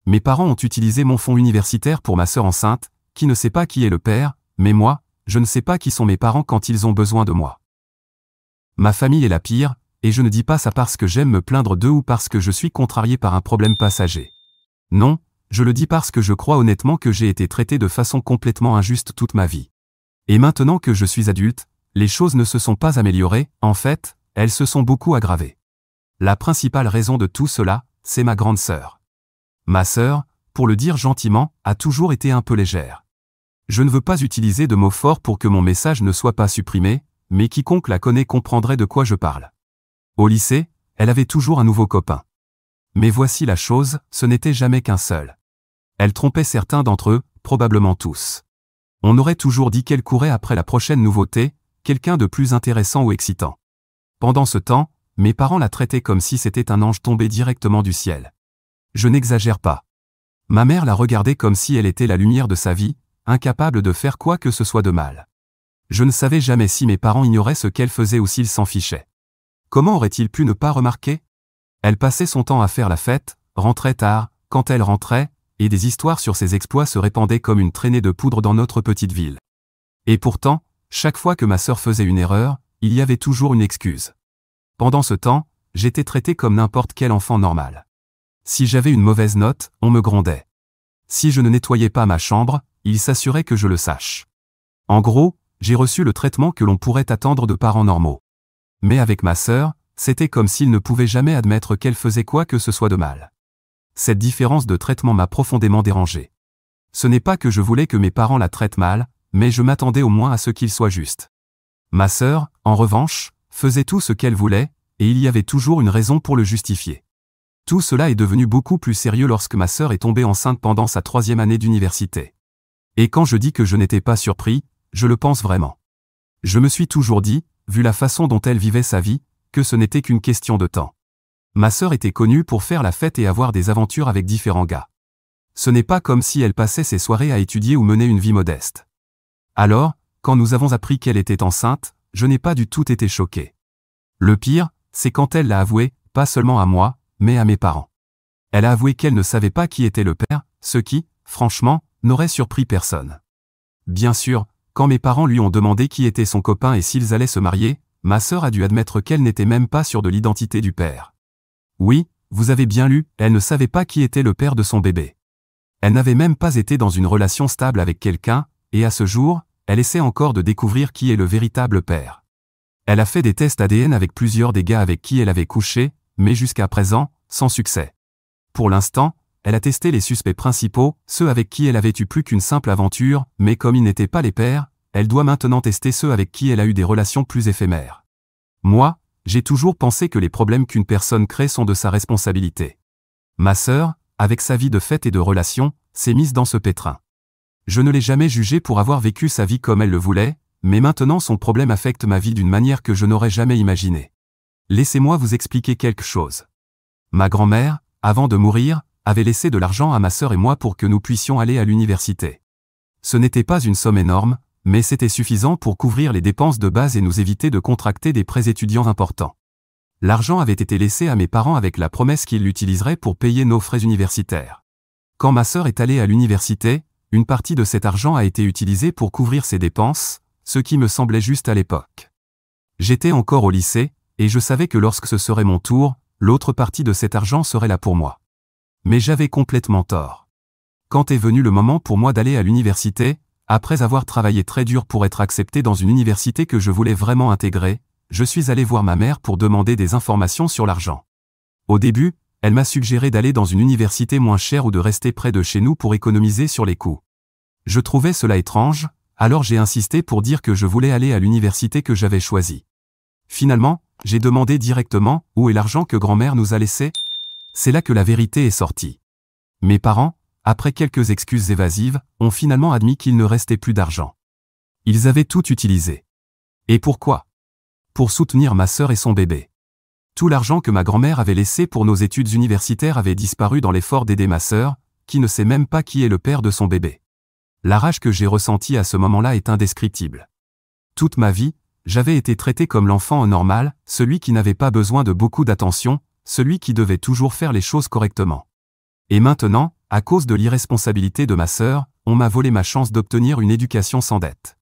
Mes parents ont utilisé mon fonds universitaire pour ma sœur enceinte, qui ne sait pas qui est le père, mais moi, je ne sais pas qui sont mes parents quand ils ont besoin de moi. Ma famille est la pire, et je ne dis pas ça parce que j'aime me plaindre d'eux ou parce que je suis contrarié par un problème passager. Non, je le dis parce que je crois honnêtement que j'ai été traité de façon complètement injuste toute ma vie. Et maintenant que je suis adulte, les choses ne se sont pas améliorées, en fait, elles se sont beaucoup aggravées. La principale raison de tout cela, c'est ma grande sœur. Ma sœur, pour le dire gentiment, a toujours été un peu légère. Je ne veux pas utiliser de mots forts pour que mon message ne soit pas supprimé, mais quiconque la connaît comprendrait de quoi je parle. Au lycée, elle avait toujours un nouveau copain. Mais voici la chose, ce n'était jamais qu'un seul. Elle trompait certains d'entre eux, probablement tous. On aurait toujours dit qu'elle courait après la prochaine nouveauté, quelqu'un de plus intéressant ou excitant. Pendant ce temps, mes parents la traitaient comme si c'était un ange tombé directement du ciel. Je n'exagère pas. Ma mère la regardait comme si elle était la lumière de sa vie, incapable de faire quoi que ce soit de mal. Je ne savais jamais si mes parents ignoraient ce qu'elle faisait ou s'ils s'en fichaient. Comment aurait-il pu ne pas remarquer? Elle passait son temps à faire la fête, rentrait tard, quand elle rentrait, et des histoires sur ses exploits se répandaient comme une traînée de poudre dans notre petite ville. Et pourtant, chaque fois que ma sœur faisait une erreur, il y avait toujours une excuse. Pendant ce temps, j'étais traité comme n'importe quel enfant normal. Si j'avais une mauvaise note, on me grondait. Si je ne nettoyais pas ma chambre, il s'assurait que je le sache. En gros, j'ai reçu le traitement que l'on pourrait attendre de parents normaux. Mais avec ma sœur, c'était comme s'il ne pouvait jamais admettre qu'elle faisait quoi que ce soit de mal. Cette différence de traitement m'a profondément dérangé. Ce n'est pas que je voulais que mes parents la traitent mal, mais je m'attendais au moins à ce qu'il soit juste. Ma sœur, en revanche, faisait tout ce qu'elle voulait, et il y avait toujours une raison pour le justifier. Tout cela est devenu beaucoup plus sérieux lorsque ma sœur est tombée enceinte pendant sa 3e année d'université. Et quand je dis que je n'étais pas surpris, je le pense vraiment. Je me suis toujours dit, vu la façon dont elle vivait sa vie, que ce n'était qu'une question de temps. Ma sœur était connue pour faire la fête et avoir des aventures avec différents gars. Ce n'est pas comme si elle passait ses soirées à étudier ou mener une vie modeste. Alors, quand nous avons appris qu'elle était enceinte, je n'ai pas du tout été choqué. Le pire, c'est quand elle l'a avoué, pas seulement à moi, mais à mes parents. Elle a avoué qu'elle ne savait pas qui était le père, ce qui, franchement, n'aurait surpris personne. Bien sûr, quand mes parents lui ont demandé qui était son copain et s'ils allaient se marier, ma sœur a dû admettre qu'elle n'était même pas sûre de l'identité du père. Oui, vous avez bien lu, elle ne savait pas qui était le père de son bébé. Elle n'avait même pas été dans une relation stable avec quelqu'un, et à ce jour, elle essaie encore de découvrir qui est le véritable père. Elle a fait des tests ADN avec plusieurs des gars avec qui elle avait couché, mais jusqu'à présent, sans succès. Pour l'instant, elle a testé les suspects principaux, ceux avec qui elle avait eu plus qu'une simple aventure, mais comme ils n'étaient pas les pères, elle doit maintenant tester ceux avec qui elle a eu des relations plus éphémères. Moi, j'ai toujours pensé que les problèmes qu'une personne crée sont de sa responsabilité. Ma sœur, avec sa vie de fête et de relations, s'est mise dans ce pétrin. Je ne l'ai jamais jugée pour avoir vécu sa vie comme elle le voulait, mais maintenant son problème affecte ma vie d'une manière que je n'aurais jamais imaginée. Laissez-moi vous expliquer quelque chose. Ma grand-mère, avant de mourir, avait laissé de l'argent à ma sœur et moi pour que nous puissions aller à l'université. Ce n'était pas une somme énorme, mais c'était suffisant pour couvrir les dépenses de base et nous éviter de contracter des prêts étudiants importants. L'argent avait été laissé à mes parents avec la promesse qu'ils l'utiliseraient pour payer nos frais universitaires. Quand ma sœur est allée à l'université, une partie de cet argent a été utilisée pour couvrir ses dépenses, ce qui me semblait juste à l'époque. J'étais encore au lycée, et je savais que lorsque ce serait mon tour, l'autre partie de cet argent serait là pour moi. Mais j'avais complètement tort. Quand est venu le moment pour moi d'aller à l'université, après avoir travaillé très dur pour être accepté dans une université que je voulais vraiment intégrer, je suis allé voir ma mère pour demander des informations sur l'argent. Au début, elle m'a suggéré d'aller dans une université moins chère ou de rester près de chez nous pour économiser sur les coûts. Je trouvais cela étrange, alors j'ai insisté pour dire que je voulais aller à l'université que j'avais choisie. Finalement, j'ai demandé directement où est l'argent que grand-mère nous a laissé. C'est là que la vérité est sortie. Mes parents, après quelques excuses évasives, ont finalement admis qu'il ne restait plus d'argent. Ils avaient tout utilisé. Et pourquoi? Pour soutenir ma sœur et son bébé. Tout l'argent que ma grand-mère avait laissé pour nos études universitaires avait disparu dans l'effort d'aider ma sœur, qui ne sait même pas qui est le père de son bébé. La rage que j'ai ressentie à ce moment-là est indescriptible. Toute ma vie, j'avais été traité comme l'enfant normal, celui qui n'avait pas besoin de beaucoup d'attention, celui qui devait toujours faire les choses correctement. Et maintenant, à cause de l'irresponsabilité de ma sœur, on m'a volé ma chance d'obtenir une éducation sans dette.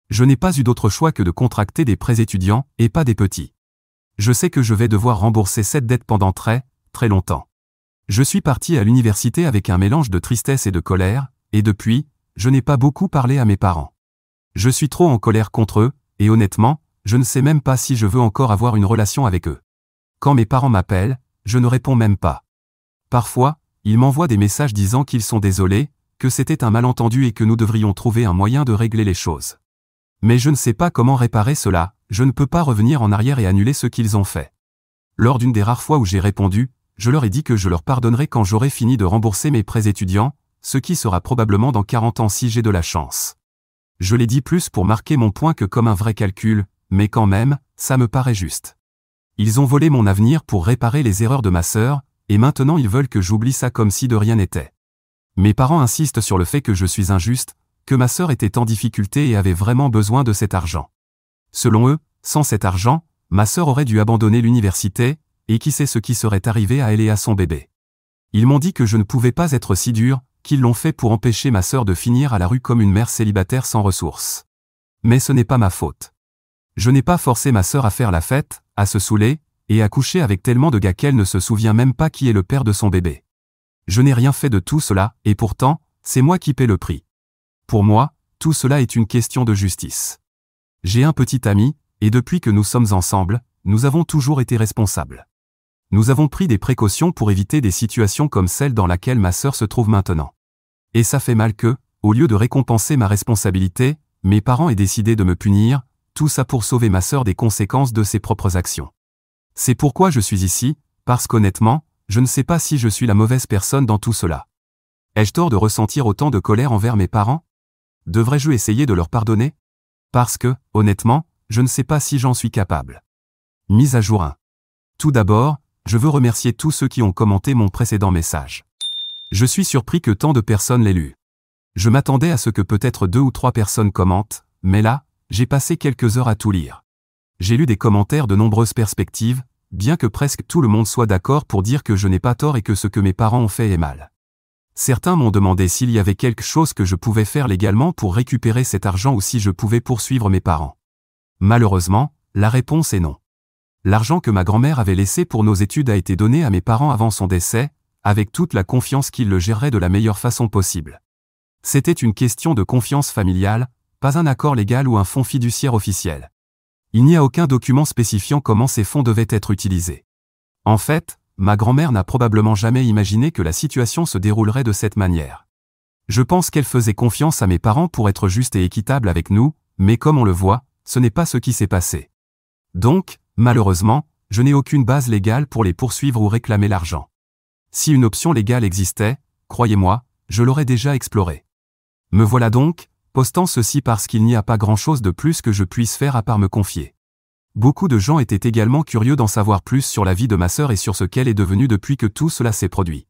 Je n'ai pas eu d'autre choix que de contracter des prêts étudiants, et pas des petits. Je sais que je vais devoir rembourser cette dette pendant très, très longtemps. Je suis parti à l'université avec un mélange de tristesse et de colère, et depuis, je n'ai pas beaucoup parlé à mes parents. Je suis trop en colère contre eux, et honnêtement, je ne sais même pas si je veux encore avoir une relation avec eux. Quand mes parents m'appellent, je ne réponds même pas. Parfois, ils m'envoient des messages disant qu'ils sont désolés, que c'était un malentendu et que nous devrions trouver un moyen de régler les choses. Mais je ne sais pas comment réparer cela, je ne peux pas revenir en arrière et annuler ce qu'ils ont fait. Lors d'une des rares fois où j'ai répondu, je leur ai dit que je leur pardonnerai quand j'aurai fini de rembourser mes prêts étudiants, ce qui sera probablement dans 40 ans si j'ai de la chance. Je l'ai dit plus pour marquer mon point que comme un vrai calcul, mais quand même, ça me paraît juste. Ils ont volé mon avenir pour réparer les erreurs de ma sœur, et maintenant ils veulent que j'oublie ça comme si de rien n'était. Mes parents insistent sur le fait que je suis injuste, que ma sœur était en difficulté et avait vraiment besoin de cet argent. Selon eux, sans cet argent, ma sœur aurait dû abandonner l'université, et qui sait ce qui serait arrivé à elle et à son bébé. Ils m'ont dit que je ne pouvais pas être si dur, qu'ils l'ont fait pour empêcher ma sœur de finir à la rue comme une mère célibataire sans ressources. Mais ce n'est pas ma faute. Je n'ai pas forcé ma sœur à faire la fête, à se saouler, et à coucher avec tellement de gars qu'elle ne se souvient même pas qui est le père de son bébé. Je n'ai rien fait de tout cela, et pourtant, c'est moi qui paie le prix. Pour moi, tout cela est une question de justice. J'ai un petit ami, et depuis que nous sommes ensemble, nous avons toujours été responsables. Nous avons pris des précautions pour éviter des situations comme celle dans laquelle ma sœur se trouve maintenant. Et ça fait mal que, au lieu de récompenser ma responsabilité, mes parents aient décidé de me punir, tout ça pour sauver ma sœur des conséquences de ses propres actions. C'est pourquoi je suis ici, parce qu'honnêtement, je ne sais pas si je suis la mauvaise personne dans tout cela. Ai-je tort de ressentir autant de colère envers mes parents? Devrais-je essayer de leur pardonner? Parce que, honnêtement, je ne sais pas si j'en suis capable. Mise à jour 1. Tout d'abord, je veux remercier tous ceux qui ont commenté mon précédent message. Je suis surpris que tant de personnes l'aient lu. Je m'attendais à ce que peut-être 2 ou 3 personnes commentent, mais là, j'ai passé quelques heures à tout lire. J'ai lu des commentaires de nombreuses perspectives, bien que presque tout le monde soit d'accord pour dire que je n'ai pas tort et que ce que mes parents ont fait est mal. Certains m'ont demandé s'il y avait quelque chose que je pouvais faire légalement pour récupérer cet argent ou si je pouvais poursuivre mes parents. Malheureusement, la réponse est non. L'argent que ma grand-mère avait laissé pour nos études a été donné à mes parents avant son décès, avec toute la confiance qu'ils le géreraient de la meilleure façon possible. C'était une question de confiance familiale, pas un accord légal ou un fonds fiduciaire officiel. Il n'y a aucun document spécifiant comment ces fonds devaient être utilisés. En fait, ma grand-mère n'a probablement jamais imaginé que la situation se déroulerait de cette manière. Je pense qu'elle faisait confiance à mes parents pour être juste et équitable avec nous, mais comme on le voit, ce n'est pas ce qui s'est passé. Donc, malheureusement, je n'ai aucune base légale pour les poursuivre ou réclamer l'argent. Si une option légale existait, croyez-moi, je l'aurais déjà explorée. Me voilà donc, postant ceci parce qu'il n'y a pas grand-chose de plus que je puisse faire à part me confier. Beaucoup de gens étaient également curieux d'en savoir plus sur la vie de ma sœur et sur ce qu'elle est devenue depuis que tout cela s'est produit.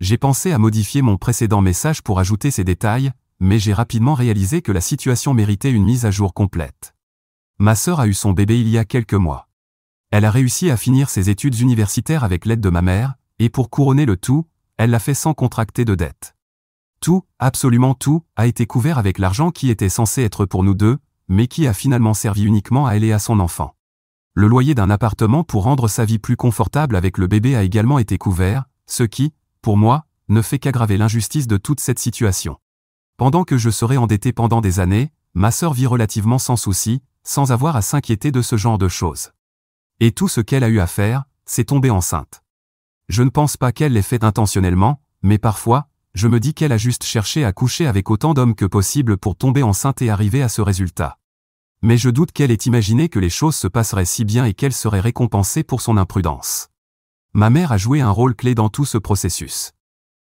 J'ai pensé à modifier mon précédent message pour ajouter ces détails, mais j'ai rapidement réalisé que la situation méritait une mise à jour complète. Ma sœur a eu son bébé il y a quelques mois. Elle a réussi à finir ses études universitaires avec l'aide de ma mère, et pour couronner le tout, elle l'a fait sans contracter de dette. Tout, absolument tout, a été couvert avec l'argent qui était censé être pour nous deux, mais qui a finalement servi uniquement à elle et à son enfant. Le loyer d'un appartement pour rendre sa vie plus confortable avec le bébé a également été couvert, ce qui, pour moi, ne fait qu'aggraver l'injustice de toute cette situation. Pendant que je serai endetté pendant des années, ma sœur vit relativement sans souci, sans avoir à s'inquiéter de ce genre de choses. Et tout ce qu'elle a eu à faire, c'est tomber enceinte. Je ne pense pas qu'elle l'ait fait intentionnellement, mais parfois, je me dis qu'elle a juste cherché à coucher avec autant d'hommes que possible pour tomber enceinte et arriver à ce résultat. Mais je doute qu'elle ait imaginé que les choses se passeraient si bien et qu'elle serait récompensée pour son imprudence. Ma mère a joué un rôle clé dans tout ce processus.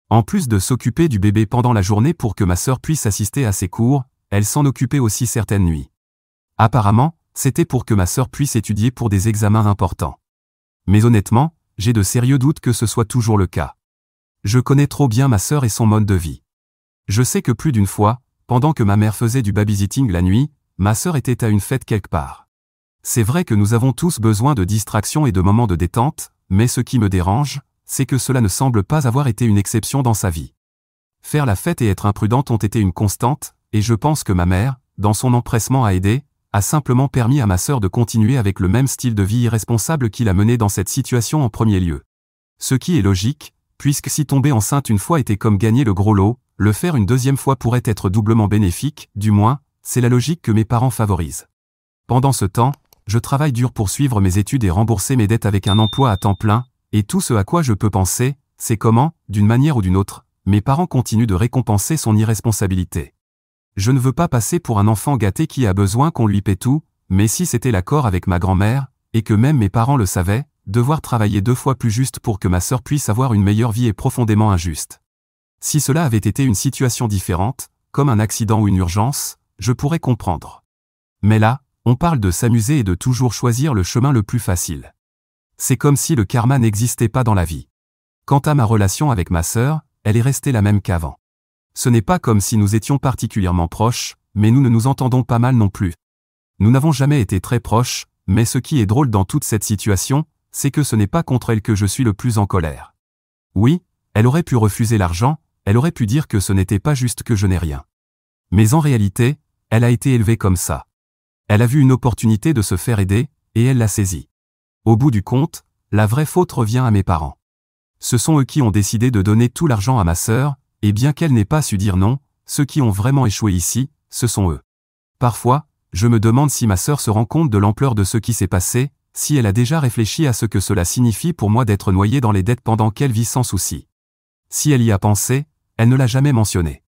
En plus de s'occuper du bébé pendant la journée pour que ma sœur puisse assister à ses cours, elle s'en occupait aussi certaines nuits. Apparemment, c'était pour que ma sœur puisse étudier pour des examens importants. Mais honnêtement, j'ai de sérieux doutes que ce soit toujours le cas. Je connais trop bien ma sœur et son mode de vie. Je sais que plus d'une fois, pendant que ma mère faisait du babysitting la nuit, ma sœur était à une fête quelque part. C'est vrai que nous avons tous besoin de distraction et de moments de détente, mais ce qui me dérange, c'est que cela ne semble pas avoir été une exception dans sa vie. faire la fête et être imprudente ont été une constante, et je pense que ma mère, dans son empressement à aider, a simplement permis à ma sœur de continuer avec le même style de vie irresponsable qui l'a menée dans cette situation en premier lieu. Ce qui est logique, puisque si tomber enceinte une fois était comme gagner le gros lot, le faire une deuxième fois pourrait être doublement bénéfique, du moins, c'est la logique que mes parents favorisent. Pendant ce temps, je travaille dur pour suivre mes études et rembourser mes dettes avec un emploi à temps plein, et tout ce à quoi je peux penser, c'est comment, d'une manière ou d'une autre, mes parents continuent de récompenser son irresponsabilité. Je ne veux pas passer pour un enfant gâté qui a besoin qu'on lui paie tout, mais si c'était l'accord avec ma grand-mère, et que même mes parents le savaient, devoir travailler 2 fois plus juste pour que ma sœur puisse avoir une meilleure vie est profondément injuste. Si cela avait été une situation différente, comme un accident ou une urgence, je pourrais comprendre. Mais là, on parle de s'amuser et de toujours choisir le chemin le plus facile. C'est comme si le karma n'existait pas dans la vie. Quant à ma relation avec ma sœur, elle est restée la même qu'avant. Ce n'est pas comme si nous étions particulièrement proches, mais nous ne nous entendons pas mal non plus. Nous n'avons jamais été très proches, mais ce qui est drôle dans toute cette situation, c'est que ce n'est pas contre elle que je suis le plus en colère. Oui, elle aurait pu refuser l'argent, elle aurait pu dire que ce n'était pas juste que je n'ai rien. Mais en réalité, elle a été élevée comme ça. Elle a vu une opportunité de se faire aider, et elle l'a saisie. Au bout du compte, la vraie faute revient à mes parents. Ce sont eux qui ont décidé de donner tout l'argent à ma sœur, et bien qu'elle n'ait pas su dire non, ceux qui ont vraiment échoué ici, ce sont eux. Parfois, je me demande si ma sœur se rend compte de l'ampleur de ce qui s'est passé, si elle a déjà réfléchi à ce que cela signifie pour moi d'être noyée dans les dettes pendant qu'elle vit sans souci. Si elle y a pensé, elle ne l'a jamais mentionné.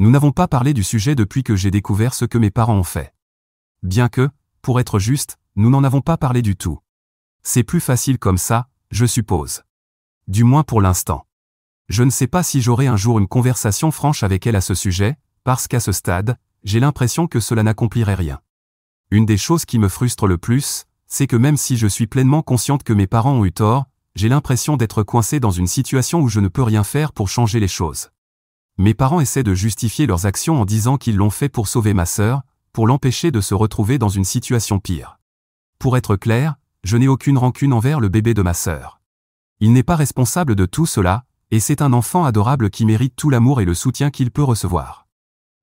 Nous n'avons pas parlé du sujet depuis que j'ai découvert ce que mes parents ont fait. Bien que, pour être juste, nous n'en avons pas parlé du tout. C'est plus facile comme ça, je suppose. Du moins pour l'instant. Je ne sais pas si j'aurai un jour une conversation franche avec elle à ce sujet, parce qu'à ce stade, j'ai l'impression que cela n'accomplirait rien. Une des choses qui me frustre le plus, c'est que même si je suis pleinement consciente que mes parents ont eu tort, j'ai l'impression d'être coincé dans une situation où je ne peux rien faire pour changer les choses. Mes parents essaient de justifier leurs actions en disant qu'ils l'ont fait pour sauver ma sœur, pour l'empêcher de se retrouver dans une situation pire. Pour être clair, je n'ai aucune rancune envers le bébé de ma sœur. Il n'est pas responsable de tout cela, et c'est un enfant adorable qui mérite tout l'amour et le soutien qu'il peut recevoir.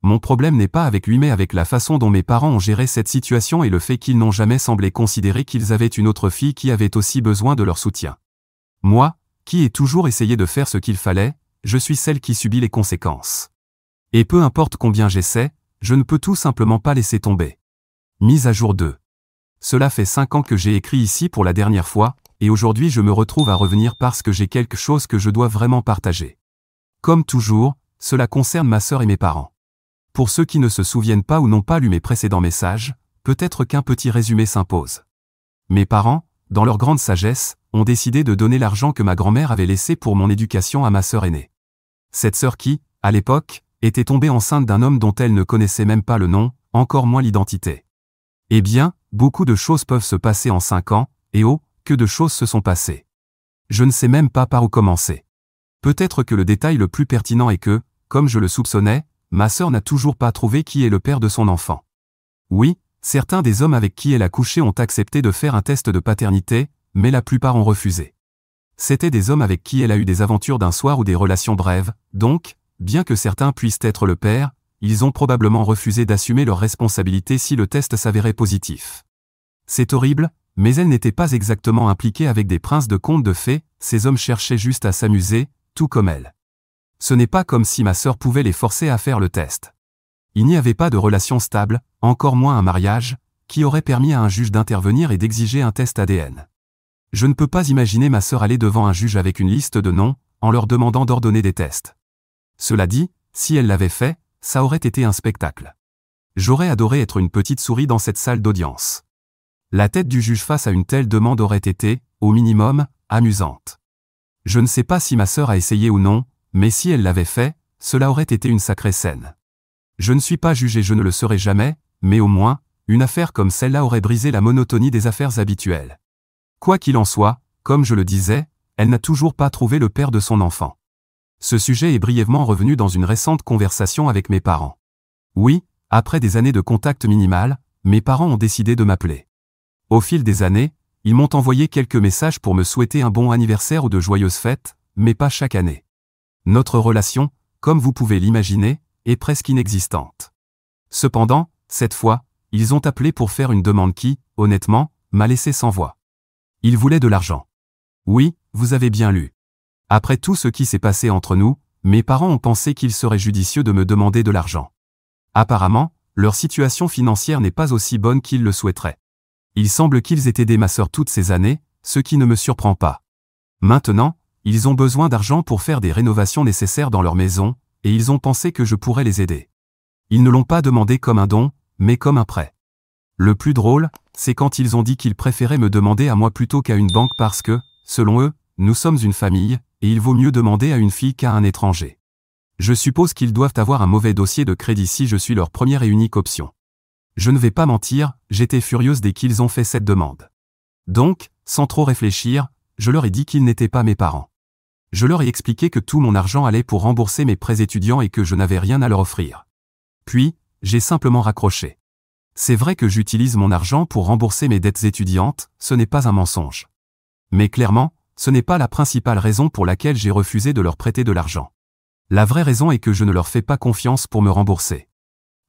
Mon problème n'est pas avec lui mais avec la façon dont mes parents ont géré cette situation et le fait qu'ils n'ont jamais semblé considérer qu'ils avaient une autre fille qui avait aussi besoin de leur soutien. Moi, qui ai toujours essayé de faire ce qu'il fallait, je suis celle qui subit les conséquences. Et peu importe combien j'essaie, je ne peux tout simplement pas laisser tomber. Mise à jour 2. Cela fait 5 ans que j'ai écrit ici pour la dernière fois, et aujourd'hui je me retrouve à revenir parce que j'ai quelque chose que je dois vraiment partager. Comme toujours, cela concerne ma sœur et mes parents. Pour ceux qui ne se souviennent pas ou n'ont pas lu mes précédents messages, peut-être qu'un petit résumé s'impose. Mes parents, dans leur grande sagesse, ont décidé de donner l'argent que ma grand-mère avait laissé pour mon éducation à ma sœur aînée. Cette sœur qui, à l'époque, était tombée enceinte d'un homme dont elle ne connaissait même pas le nom, encore moins l'identité. Eh bien, beaucoup de choses peuvent se passer en 5 ans, et oh, que de choses se sont passées. Je ne sais même pas par où commencer. Peut-être que le détail le plus pertinent est que, comme je le soupçonnais, ma sœur n'a toujours pas trouvé qui est le père de son enfant. Oui, certains des hommes avec qui elle a couché ont accepté de faire un test de paternité, mais la plupart ont refusé. C'étaient des hommes avec qui elle a eu des aventures d'un soir ou des relations brèves, donc, bien que certains puissent être le père, ils ont probablement refusé d'assumer leurs responsabilités si le test s'avérait positif. C'est horrible, mais elle n'était pas exactement impliquée avec des princes de contes de fées, ces hommes cherchaient juste à s'amuser, tout comme elle. Ce n'est pas comme si ma sœur pouvait les forcer à faire le test. Il n'y avait pas de relation stable, encore moins un mariage, qui aurait permis à un juge d'intervenir et d'exiger un test ADN. Je ne peux pas imaginer ma sœur aller devant un juge avec une liste de noms, en leur demandant d'ordonner des tests. Cela dit, si elle l'avait fait, ça aurait été un spectacle. J'aurais adoré être une petite souris dans cette salle d'audience. La tête du juge face à une telle demande aurait été, au minimum, amusante. Je ne sais pas si ma sœur a essayé ou non, mais si elle l'avait fait, cela aurait été une sacrée scène. Je ne suis pas juge et je ne le serai jamais, mais au moins, une affaire comme celle-là aurait brisé la monotonie des affaires habituelles. Quoi qu'il en soit, comme je le disais, elle n'a toujours pas trouvé le père de son enfant. Ce sujet est brièvement revenu dans une récente conversation avec mes parents. Oui, après des années de contact minimal, mes parents ont décidé de m'appeler. Au fil des années, ils m'ont envoyé quelques messages pour me souhaiter un bon anniversaire ou de joyeuses fêtes, mais pas chaque année. Notre relation, comme vous pouvez l'imaginer, est presque inexistante. Cependant, cette fois, ils ont appelé pour faire une demande qui, honnêtement, m'a laissé sans voix. Ils voulaient de l'argent. Oui, vous avez bien lu. Après tout ce qui s'est passé entre nous, mes parents ont pensé qu'il serait judicieux de me demander de l'argent. Apparemment, leur situation financière n'est pas aussi bonne qu'ils le souhaiteraient. Il semble qu'ils aient aidé ma sœur toutes ces années, ce qui ne me surprend pas. Maintenant, ils ont besoin d'argent pour faire des rénovations nécessaires dans leur maison, et ils ont pensé que je pourrais les aider. Ils ne l'ont pas demandé comme un don, mais comme un prêt. Le plus drôle, c'est quand ils ont dit qu'ils préféraient me demander à moi plutôt qu'à une banque parce que, selon eux, nous sommes une famille, et il vaut mieux demander à une fille qu'à un étranger. Je suppose qu'ils doivent avoir un mauvais dossier de crédit si je suis leur première et unique option. Je ne vais pas mentir, j'étais furieuse dès qu'ils ont fait cette demande. Donc, sans trop réfléchir, je leur ai dit qu'ils n'étaient pas mes parents. Je leur ai expliqué que tout mon argent allait pour rembourser mes prêts étudiants et que je n'avais rien à leur offrir. Puis, j'ai simplement raccroché. C'est vrai que j'utilise mon argent pour rembourser mes dettes étudiantes, ce n'est pas un mensonge. Mais clairement, ce n'est pas la principale raison pour laquelle j'ai refusé de leur prêter de l'argent. La vraie raison est que je ne leur fais pas confiance pour me rembourser.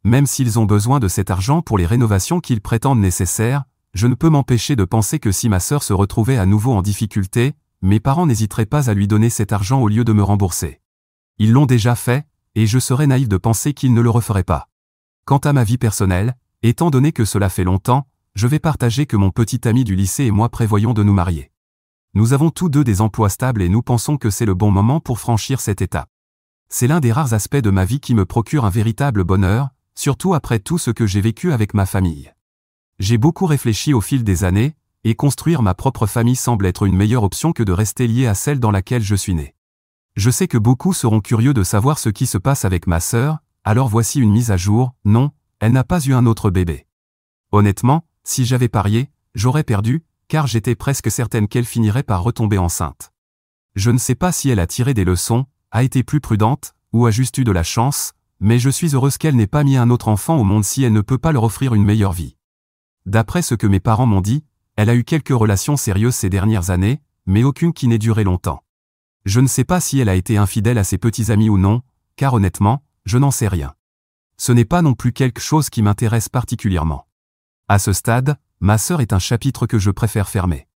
Même s'ils ont besoin de cet argent pour les rénovations qu'ils prétendent nécessaires, je ne peux m'empêcher de penser que si ma sœur se retrouvait à nouveau en difficulté, mes parents n'hésiteraient pas à lui donner cet argent au lieu de me rembourser. Ils l'ont déjà fait, et je serais naïf de penser qu'ils ne le referaient pas. Quant à ma vie personnelle, étant donné que cela fait longtemps, je vais partager que mon petit ami du lycée et moi prévoyons de nous marier. Nous avons tous deux des emplois stables et nous pensons que c'est le bon moment pour franchir cette étape. C'est l'un des rares aspects de ma vie qui me procure un véritable bonheur, surtout après tout ce que j'ai vécu avec ma famille. J'ai beaucoup réfléchi au fil des années, et construire ma propre famille semble être une meilleure option que de rester lié à celle dans laquelle je suis né. Je sais que beaucoup seront curieux de savoir ce qui se passe avec ma sœur, alors voici une mise à jour, non, elle n'a pas eu un autre bébé. Honnêtement, si j'avais parié, j'aurais perdu, car j'étais presque certaine qu'elle finirait par retomber enceinte. Je ne sais pas si elle a tiré des leçons, a été plus prudente, ou a juste eu de la chance, mais je suis heureuse qu'elle n'ait pas mis un autre enfant au monde si elle ne peut pas leur offrir une meilleure vie. D'après ce que mes parents m'ont dit, elle a eu quelques relations sérieuses ces dernières années, mais aucune qui n'ait duré longtemps. Je ne sais pas si elle a été infidèle à ses petits amis ou non, car honnêtement, je n'en sais rien. Ce n'est pas non plus quelque chose qui m'intéresse particulièrement. À ce stade, ma sœur est un chapitre que je préfère fermer.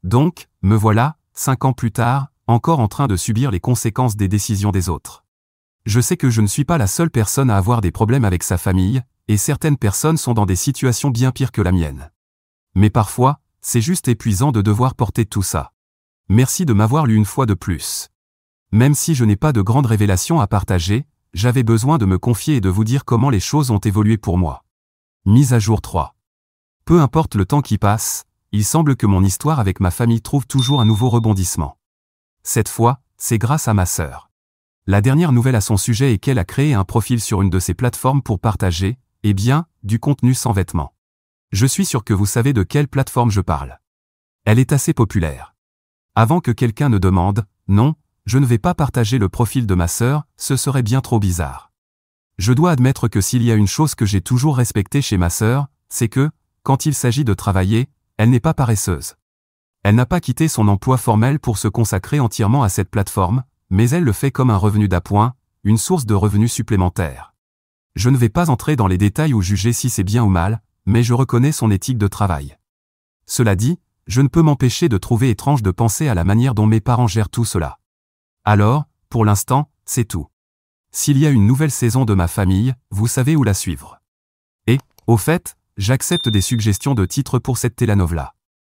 Donc, me voilà, 5 ans plus tard, encore en train de subir les conséquences des décisions des autres. Je sais que je ne suis pas la seule personne à avoir des problèmes avec sa famille, et certaines personnes sont dans des situations bien pires que la mienne. Mais parfois, c'est juste épuisant de devoir porter tout ça. Merci de m'avoir lu une fois de plus. Même si je n'ai pas de grandes révélations à partager, j'avais besoin de me confier et de vous dire comment les choses ont évolué pour moi. Mise à jour 3. Peu importe le temps qui passe, il semble que mon histoire avec ma famille trouve toujours un nouveau rebondissement. Cette fois, c'est grâce à ma sœur. La dernière nouvelle à son sujet est qu'elle a créé un profil sur une de ces plateformes pour partager, eh bien, du contenu sans vêtements. Je suis sûr que vous savez de quelle plateforme je parle. Elle est assez populaire. Avant que quelqu'un ne demande, non, je ne vais pas partager le profil de ma sœur, ce serait bien trop bizarre. Je dois admettre que s'il y a une chose que j'ai toujours respectée chez ma sœur, c'est que, quand il s'agit de travailler, elle n'est pas paresseuse. Elle n'a pas quitté son emploi formel pour se consacrer entièrement à cette plateforme, mais elle le fait comme un revenu d'appoint, une source de revenus supplémentaires. Je ne vais pas entrer dans les détails ou juger si c'est bien ou mal, mais je reconnais son éthique de travail. Cela dit, je ne peux m'empêcher de trouver étrange de penser à la manière dont mes parents gèrent tout cela. Alors, pour l'instant, c'est tout. S'il y a une nouvelle saison de ma famille, vous savez où la suivre. Et, au fait, j'accepte des suggestions de titres pour cette telenovela.